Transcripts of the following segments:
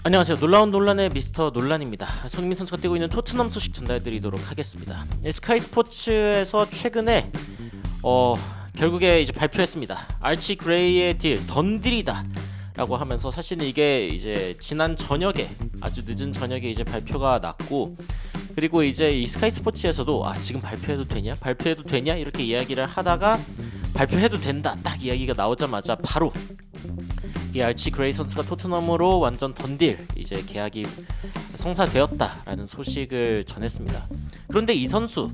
안녕하세요. 놀라운 논란의 미스터 논란입니다. 손흥민 선수가 뛰고 있는 토트넘 소식 전달드리도록 하겠습니다. 스카이 스포츠에서 최근에 결국에 이제 발표했습니다. 아치 그레이의 딜 던딜이다 라고 하면서 사실은 이게 이제 지난 저녁에 아주 늦은 저녁에 이제 발표가 났고, 그리고 이제 이 스카이 스포츠에서도 지금 발표해도 되냐 이렇게 이야기를 하다가 발표해도 된다 딱 이야기가 나오자마자 바로 이 알치 그레이 선수가 토트넘으로 완전 던딜 이제 계약이 성사되었다라는 소식을 전했습니다. 그런데 이 선수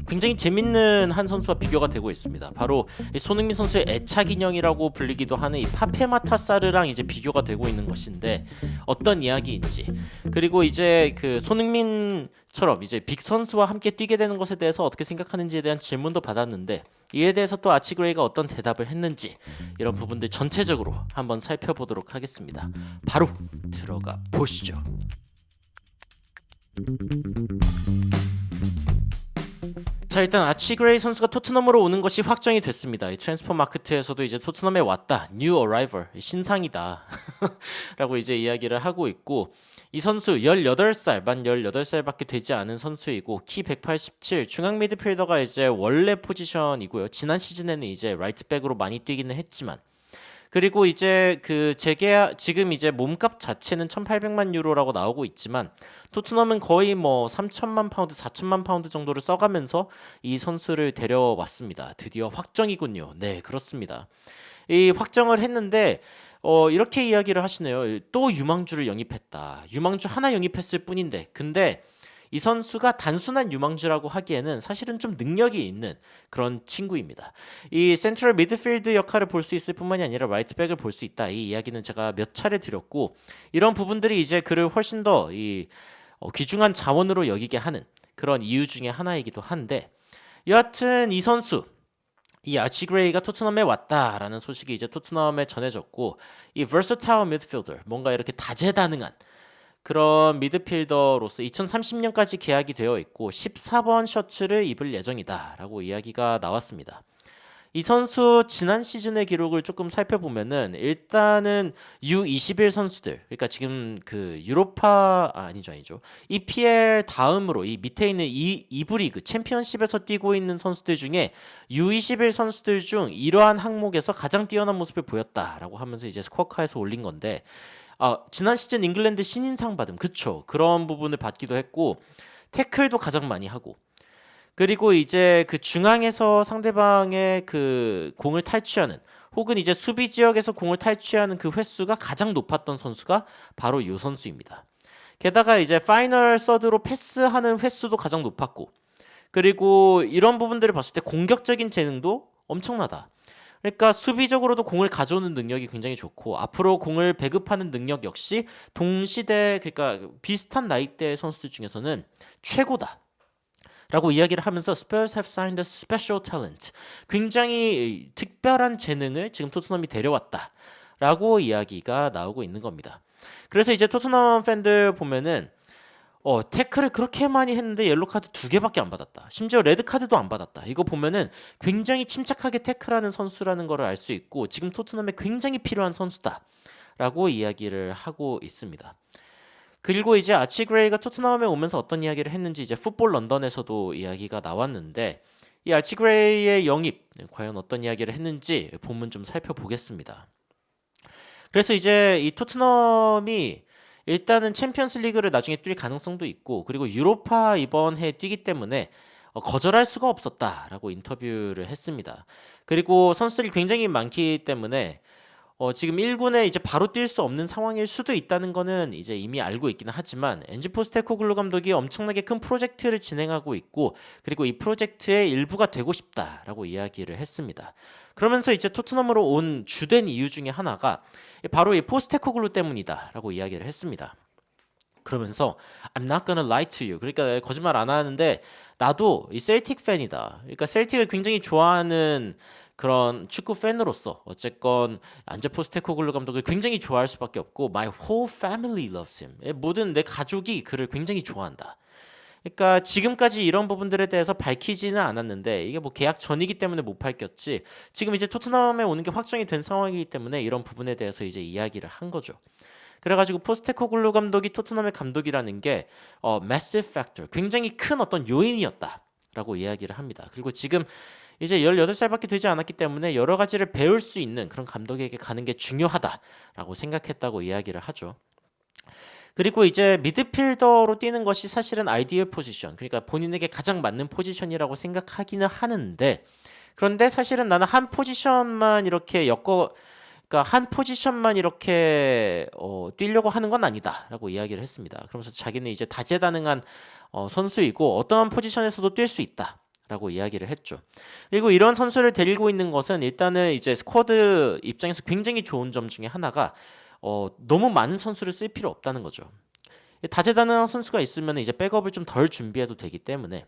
굉장히 재밌는 한 선수와 비교가 되고 있습니다. 바로 손흥민 선수의 애착 인형이라고 불리기도 하는 이 파페 마타사르랑 이제 비교가 되고 있는 것인데, 어떤 이야기인지, 그리고 이제 그 손흥민처럼 이제 빅 선수와 함께 뛰게 되는 것에 대해서 어떻게 생각하는지에 대한 질문도 받았는데, 이에 대해서 또 아치 그레이가 어떤 대답을 했는지, 이런 부분들 전체적으로 한번 살펴보도록 하겠습니다. 바로 들어가 보시죠. 자, 일단 아치 그레이 선수가 토트넘으로 오는 것이 확정이 됐습니다. 이 트랜스퍼 마케트에서도 이제 토트넘에 왔다, 뉴 어라이벌, 신상이다 라고 이제 이야기를 하고 있고, 이 선수 18살, 만 18살밖에 되지 않은 선수이고, 키 187, 중앙 미드필더가 이제 원래 포지션이고요. 지난 시즌에는 이제 라이트백으로 많이 뛰기는 했지만, 그리고 이제 그 재계약, 지금 이제 몸값 자체는 1,800만 유로라고 나오고 있지만 토트넘은 거의 뭐 3천만 파운드, 4천만 파운드 정도를 써가면서 이 선수를 데려왔습니다. 드디어 확정이군요. 네, 그렇습니다. 이 확정을 했는데 이렇게 이야기를 하시네요. 또 유망주를 영입했다. 유망주 하나 영입했을 뿐인데, 근데 이 선수가 단순한 유망주라고 하기에는 사실은 좀 능력이 있는 그런 친구입니다. 이 센트럴 미드필드 역할을 볼 수 있을 뿐만이 아니라 라이트백을 볼 수 있다. 이 이야기는 제가 몇 차례 드렸고, 이런 부분들이 이제 그를 훨씬 더 귀중한 자원으로 여기게 하는 그런 이유 중에 하나이기도 한데, 여하튼 이 선수, 이 아치 그레이가 토트넘에 왔다라는 소식이 이제 토트넘에 전해졌고, 이 versatile midfielder, 뭔가 이렇게 다재다능한 그런 미드필더로서 2030년까지 계약이 되어 있고 14번 셔츠를 입을 예정이다라고 이야기가 나왔습니다. 이 선수 지난 시즌의 기록을 조금 살펴보면은, 일단은 U21 선수들, 그러니까 지금 그 유로파 아니죠 EPL 다음으로 이 밑에 있는 이부 리그 챔피언십에서 뛰고 있는 선수들 중에 U21 선수들 중 이러한 항목에서 가장 뛰어난 모습을 보였다라고 하면서 이제 스코어카에서 올린 건데, 지난 시즌 잉글랜드 신인상 받음, 그쵸, 그런 부분을 받기도 했고, 태클도 가장 많이 하고, 그리고 이제 그 중앙에서 상대방의 그 공을 탈취하는, 혹은 이제 수비 지역에서 공을 탈취하는 그 횟수가 가장 높았던 선수가 바로 이 선수입니다. 게다가 이제 파이널 서드로 패스하는 횟수도 가장 높았고, 그리고 이런 부분들을 봤을 때 공격적인 재능도 엄청나다. 그러니까 수비적으로도 공을 가져오는 능력이 굉장히 좋고, 앞으로 공을 배급하는 능력 역시 동시대, 그러니까 비슷한 나이대 선수들 중에서는 최고다 라고 이야기를 하면서 Spurs have signed a special talent, 굉장히 특별한 재능을 지금 토트넘이 데려왔다 라고 이야기가 나오고 있는 겁니다. 그래서 이제 토트넘 팬들 보면은 태클을 그렇게 많이 했는데 옐로카드 2개밖에 안 받았다, 심지어 레드카드도 안 받았다, 이거 보면은 굉장히 침착하게 태클하는 선수라는 걸 알 수 있고, 지금 토트넘에 굉장히 필요한 선수다 라고 이야기를 하고 있습니다. 그리고 이제 아치 그레이가 토트넘에 오면서 어떤 이야기를 했는지 이제 풋볼 런던에서도 이야기가 나왔는데, 이 아치 그레이의 영입 과연 어떤 이야기를 했는지 본문 좀 살펴보겠습니다. 그래서 이제 이 토트넘이 일단은 챔피언스 리그를 나중에 뛸 가능성도 있고, 그리고 유로파 이번 해 뛰기 때문에 거절할 수가 없었다라고 인터뷰를 했습니다. 그리고 선수들이 굉장히 많기 때문에 지금 1군에 이제 바로 뛸 수 없는 상황일 수도 있다는 거는 이제 이미 알고 있기는 하지만, 엔지 포스테코글루 감독이 엄청나게 큰 프로젝트를 진행하고 있고, 그리고 이 프로젝트의 일부가 되고 싶다라고 이야기를 했습니다. 그러면서 이제 토트넘으로 온 주된 이유 중에 하나가 바로 이 포스테코글루 때문이다라고 이야기를 했습니다. 그러면서 I'm not gonna lie to you, 그러니까 거짓말 안 하는데 나도 이 셀틱 팬이다, 그러니까 셀틱을 굉장히 좋아하는 그런 축구 팬으로서 어쨌건 안제 포스테코글루 감독을 굉장히 좋아할 수밖에 없고, my whole family loves him, 모든 내 가족이 그를 굉장히 좋아한다. 그러니까 지금까지 이런 부분들에 대해서 밝히지는 않았는데, 이게 뭐 계약 전이기 때문에 못 밝혔지, 지금 이제 토트넘에 오는 게 확정이 된 상황이기 때문에 이런 부분에 대해서 이제 이야기를 한 거죠. 그래가지고 포스테코글루 감독이 토트넘의 감독이라는 게 massive factor, 굉장히 큰 어떤 요인이었다라고 이야기를 합니다. 그리고 지금 이제 18살밖에 되지 않았기 때문에 여러 가지를 배울 수 있는 그런 감독에게 가는 게 중요하다라고 생각했다고 이야기를 하죠. 그리고 이제 미드필더로 뛰는 것이 사실은 아이디얼 포지션, 그러니까 본인에게 가장 맞는 포지션이라고 생각하기는 하는데, 그런데 사실은 나는 한 포지션만 이렇게 그러니까 한 포지션만 이렇게 뛰려고 하는 건 아니다라고 이야기를 했습니다. 그러면서 자기는 이제 다재다능한 선수이고 어떠한 포지션에서도 뛸 수 있다라고 이야기를 했죠. 그리고 이런 선수를 데리고 있는 것은 일단은 이제 스쿼드 입장에서 굉장히 좋은 점 중에 하나가 너무 많은 선수를 쓸 필요 없다는 거죠. 다재다능한 선수가 있으면 이제 백업을 좀 덜 준비해도 되기 때문에,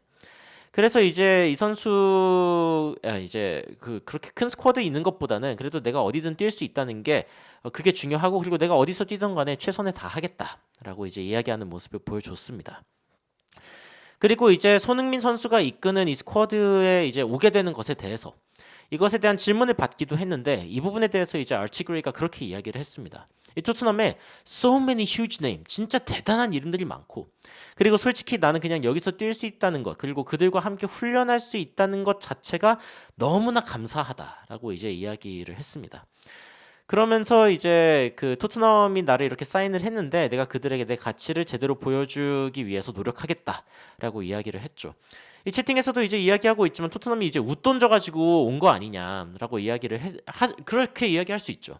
그래서 이제 이 선수 이제 그렇게 큰 스쿼드 있는 것보다는 그래도 내가 어디든 뛸 수 있다는 게 그게 중요하고, 그리고 내가 어디서 뛰든 간에 최선을 다하겠다라고 이제 이야기하는 모습을 보여줬습니다. 그리고 이제 손흥민 선수가 이끄는 이 스쿼드에 이제 오게 되는 것에 대해서 이것에 대한 질문을 받기도 했는데, 이 부분에 대해서 이제 아치 그레이가 그렇게 이야기를 했습니다. 이 토트넘에 so many huge name, 진짜 대단한 이름들이 많고, 그리고 솔직히 나는 그냥 여기서 뛸 수 있다는 것, 그리고 그들과 함께 훈련할 수 있다는 것 자체가 너무나 감사하다라고 이제 이야기를 했습니다. 그러면서 이제 그 토트넘이 나를 이렇게 사인을 했는데 내가 그들에게 내 가치를 제대로 보여주기 위해서 노력하겠다라고 이야기를 했죠. 이 채팅에서도 이제 이야기하고 있지만 토트넘이 이제 웃돈 줘가지고 온 거 아니냐라고 그렇게 이야기할 수 있죠.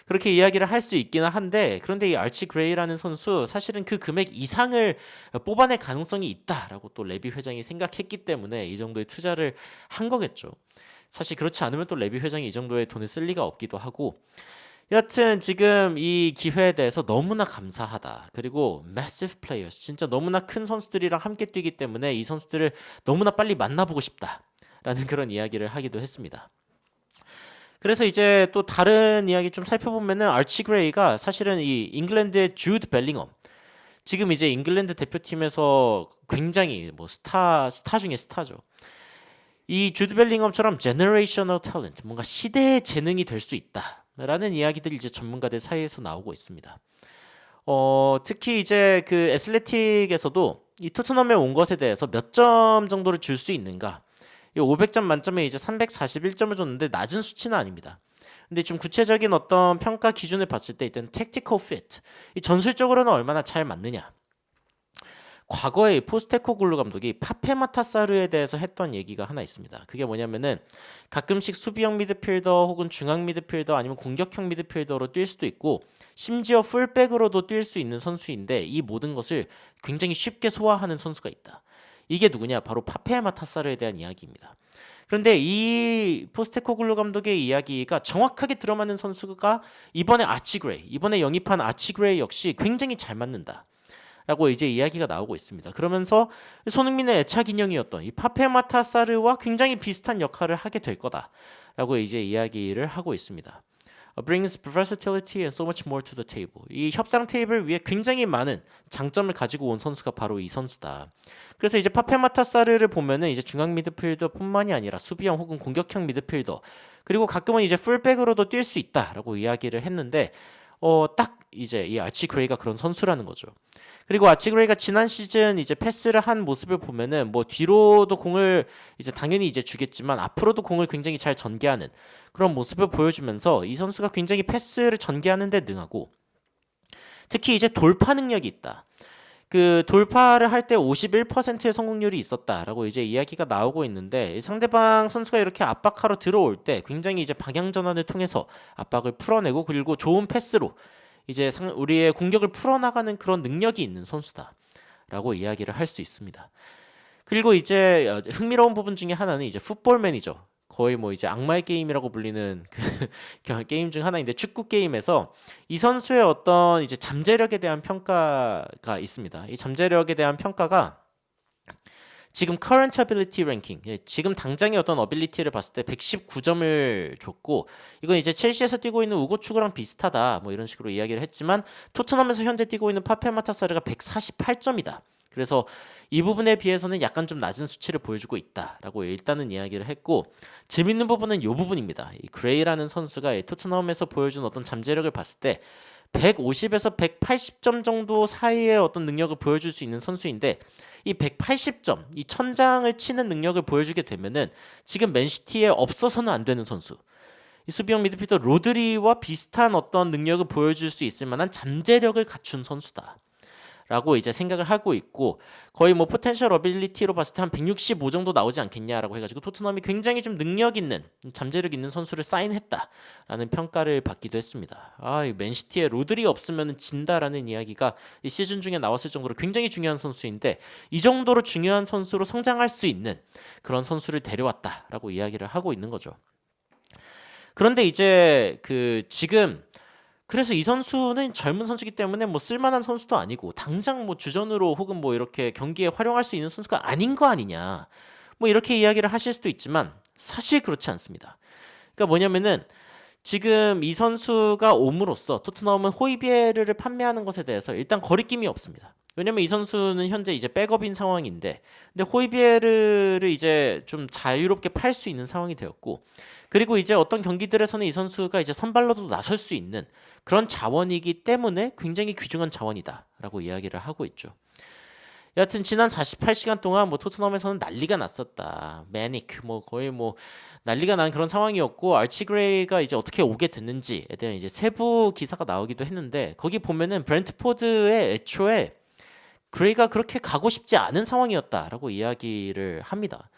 그렇게 이야기를 할 수 있기는 한데, 그런데 이 아치 그레이라는 선수 사실은 그 금액 이상을 뽑아낼 가능성이 있다라고 또 레비 회장이 생각했기 때문에 이 정도의 투자를 한 거겠죠. 사실 그렇지 않으면 또 레비 회장이 이 정도의 돈을 쓸 리가 없기도 하고, 여하튼 지금 이 기회에 대해서 너무나 감사하다. 그리고 massive players, 진짜 너무나 큰 선수들이랑 함께 뛰기 때문에 이 선수들을 너무나 빨리 만나보고 싶다라는 그런 이야기를 하기도 했습니다. 그래서 이제 또 다른 이야기 좀 살펴보면은 아치 그레이가 사실은 이 잉글랜드의 주드 벨링엄, 지금 이제 잉글랜드 대표팀에서 굉장히 뭐 스타 중에 스타죠. 이 주드 벨링엄처럼 제너레이셔널 탤런트, 뭔가 시대의 재능이 될 수 있다라는 이야기들이 이제 전문가들 사이에서 나오고 있습니다. 특히 이제 그 애슬레틱에서도 이 토트넘에 온 것에 대해서 몇 점 정도를 줄 수 있는가, 500점 만점에 이제 341점을 줬는데 낮은 수치는 아닙니다. 근데 좀 구체적인 어떤 평가 기준을 봤을 때 일단 tactical fit, 이 전술적으로는 얼마나 잘 맞느냐. 과거에 포스테코글루 감독이 파페마타사르에 대해서 했던 얘기가 하나 있습니다. 그게 뭐냐면은 가끔씩 수비형 미드필더 혹은 중앙 미드필더 아니면 공격형 미드필더로 뛸 수도 있고, 심지어 풀백으로도 뛸 수 있는 선수인데 이 모든 것을 굉장히 쉽게 소화하는 선수가 있다. 이게 누구냐? 바로 파페마타사르에 대한 이야기입니다. 그런데 이 포스테코글루 감독의 이야기가 정확하게 들어맞는 선수가 이번에 아치 그레이, 이번에 영입한 아치 그레이 역시 굉장히 잘 맞는다 라고 이제 이야기가 나오고 있습니다. 그러면서 손흥민의 애착 인형이었던 이 파페마타사르와 굉장히 비슷한 역할을 하게 될 거다라고 이제 이야기를 하고 있습니다. brings versatility and so much more to the table. 이 협상 테이블 위에 굉장히 많은 장점을 가지고 온 선수가 바로 이 선수다. 그래서 이제 파페마타사르를 보면은 이제 중앙 미드필더뿐만이 아니라 수비형 혹은 공격형 미드필더, 그리고 가끔은 이제 풀백으로도 뛸 수 있다라고 이야기를 했는데, 딱 이제 이 아치 그레이가 그런 선수라는 거죠. 그리고 아치 그레이가 지난 시즌 이제 패스를 한 모습을 보면은 뭐 뒤로도 공을 이제 당연히 이제 주겠지만 앞으로도 공을 굉장히 잘 전개하는 그런 모습을 보여주면서 이 선수가 굉장히 패스를 전개하는 데 능하고, 특히 이제 돌파 능력이 있다. 그 돌파를 할 때 51%의 성공률이 있었다라고 이제 이야기가 나오고 있는데, 상대방 선수가 이렇게 압박하러 들어올 때 굉장히 이제 방향 전환을 통해서 압박을 풀어내고, 그리고 좋은 패스로 이제 우리의 공격을 풀어나가는 그런 능력이 있는 선수다라고 이야기를 할 수 있습니다. 그리고 이제 흥미로운 부분 중에 하나는 이제 풋볼 매니저, 거의 뭐 이제 악마의 게임이라고 불리는 그 게임 중 하나인데, 축구 게임에서 이 선수의 어떤 이제 잠재력에 대한 평가가 있습니다. 이 잠재력에 대한 평가가 지금 current ability ranking, 지금 당장의 어떤 어빌리티를 봤을 때 119점을 줬고, 이건 이제 첼시에서 뛰고 있는 우고 추구랑 비슷하다 뭐 이런 식으로 이야기를 했지만, 토트넘에서 현재 뛰고 있는 파페마타사르가 148점이다. 그래서 이 부분에 비해서는 약간 좀 낮은 수치를 보여주고 있다라고 일단은 이야기를 했고, 재밌는 부분은 이 부분입니다. 이 그레이라는 선수가 토트넘에서 보여준 어떤 잠재력을 봤을 때 150에서 180점 정도 사이의 어떤 능력을 보여줄 수 있는 선수인데 이 180점, 이 천장을 치는 능력을 보여주게 되면은 지금 맨시티에 없어서는 안 되는 선수. 이 수비형 미드필더 로드리와 비슷한 어떤 능력을 보여줄 수 있을 만한 잠재력을 갖춘 선수다. 라고 이제 생각을 하고 있고 거의 뭐 포텐셜 어빌리티로 봤을 때 한 165 정도 나오지 않겠냐라고 해가지고 토트넘이 굉장히 좀 능력 있는 잠재력 있는 선수를 사인했다라는 평가를 받기도 했습니다. 이 맨시티에 로드리 없으면 진다라는 이야기가 이 시즌 중에 나왔을 정도로 굉장히 중요한 선수인데 이 정도로 중요한 선수로 성장할 수 있는 그런 선수를 데려왔다라고 이야기를 하고 있는 거죠. 그런데 이제 지금 그래서 이 선수는 젊은 선수이기 때문에 뭐 쓸만한 선수도 아니고 당장 뭐 주전으로 혹은 뭐 이렇게 경기에 활용할 수 있는 선수가 아닌 거 아니냐 뭐 이렇게 이야기를 하실 수도 있지만 사실 그렇지 않습니다. 그러니까 뭐냐면은 지금 이 선수가 옴으로써 토트넘은 호이비에르를 판매하는 것에 대해서 일단 거리낌이 없습니다. 왜냐면 이 선수는 현재 이제 백업인 상황인데 근데 호이비에르를 이제 좀 자유롭게 팔 수 있는 상황이 되었고 그리고 이제 어떤 경기들에서는 이 선수가 이제 선발로도 나설 수 있는 그런 자원이기 때문에 굉장히 귀중한 자원이다라고 이야기를 하고 있죠. 여하튼 지난 48시간 동안 뭐 토트넘에서는 난리가 났었다. 매닉 뭐 거의 뭐 난리가 난 그런 상황이었고 아치 그레이가 이제 어떻게 오게 됐는지에 대한 이제 세부 기사가 나오기도 했는데 거기 보면은 브렌트포드의 애초에 그레이가 그렇게 가고 싶지 않은 상황이었다라고 이야기를 합니다.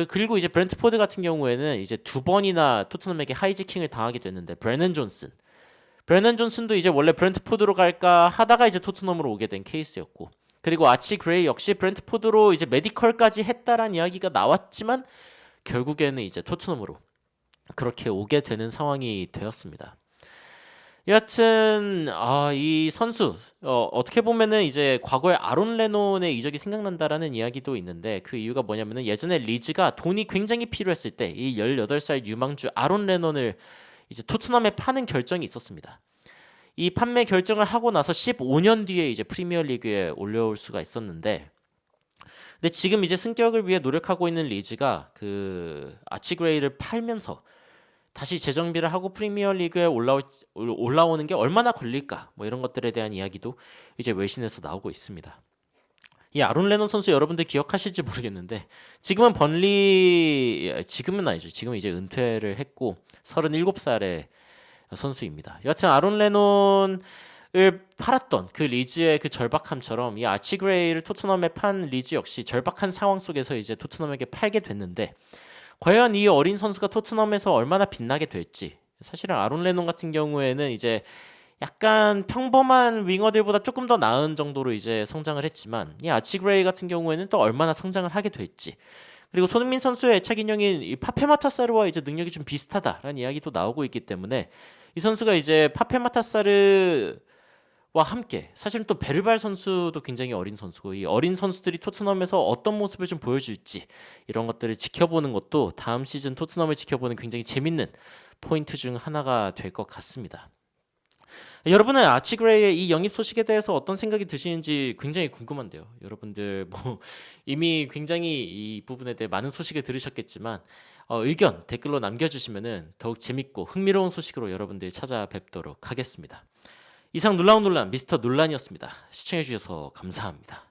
그리고 이제 브렌트포드 같은 경우에는 이제 두 번이나 토트넘에게 하이지킹을 당하게 됐는데 브레넌 존슨도 이제 원래 브렌트포드로 갈까 하다가 이제 토트넘으로 오게 된 케이스였고 그리고 아치 그레이 역시 브렌트포드로 이제 메디컬까지 했다란 이야기가 나왔지만 결국에는 이제 토트넘으로 그렇게 오게 되는 상황이 되었습니다. 여하튼 이 선수 어떻게 보면은 이제 과거에 아론 레논의 이적이 생각난다라는 이야기도 있는데 그 이유가 뭐냐면은 예전에 리즈가 돈이 굉장히 필요했을 때 이 18살 유망주 아론 레논을 이제 토트넘에 파는 결정이 있었습니다. 이 판매 결정을 하고 나서 15년 뒤에 이제 프리미어리그에 올라올 수가 있었는데 근데 지금 이제 승격을 위해 노력하고 있는 리즈가 아치 그레이를 팔면서 다시 재정비를 하고 프리미어리그에 올라오는 게 얼마나 걸릴까 뭐 이런 것들에 대한 이야기도 이제 외신에서 나오고 있습니다. 이 아론 레논 선수 여러분들 기억하실지 모르겠는데 지금은 지금은 아니죠. 지금은 이제 은퇴를 했고 37살의 선수입니다. 여하튼 아론 레논을 팔았던 그 리즈의 그 절박함처럼 이 아치 그레이를 토트넘에 판 리즈 역시 절박한 상황 속에서 이제 토트넘에게 팔게 됐는데 과연 이 어린 선수가 토트넘에서 얼마나 빛나게 될지 사실은 아론 레논 같은 경우에는 이제 약간 평범한 윙어들보다 조금 더 나은 정도로 이제 성장을 했지만 이 아치 그레이 같은 경우에는 또 얼마나 성장을 하게 될지 그리고 손흥민 선수의 애착 인형인 이 파페마타사르와 이제 능력이 좀 비슷하다라는 이야기도 나오고 있기 때문에 이 선수가 이제 파페마타사르와 함께 사실은 또 베르발 선수도 굉장히 어린 선수고 이 어린 선수들이 토트넘에서 어떤 모습을 좀 보여줄지 이런 것들을 지켜보는 것도 다음 시즌 토트넘을 지켜보는 굉장히 재밌는 포인트 중 하나가 될 것 같습니다. 여러분은 아치 그레이의 이 영입 소식에 대해서 어떤 생각이 드시는지 굉장히 궁금한데요. 여러분들 뭐 이미 굉장히 이 부분에 대해 많은 소식을 들으셨겠지만 의견 댓글로 남겨주시면은 더욱 재밌고 흥미로운 소식으로 여러분들 찾아뵙도록 하겠습니다. 이상 놀라운 논란 미스터 논란이었습니다. 시청해주셔서 감사합니다.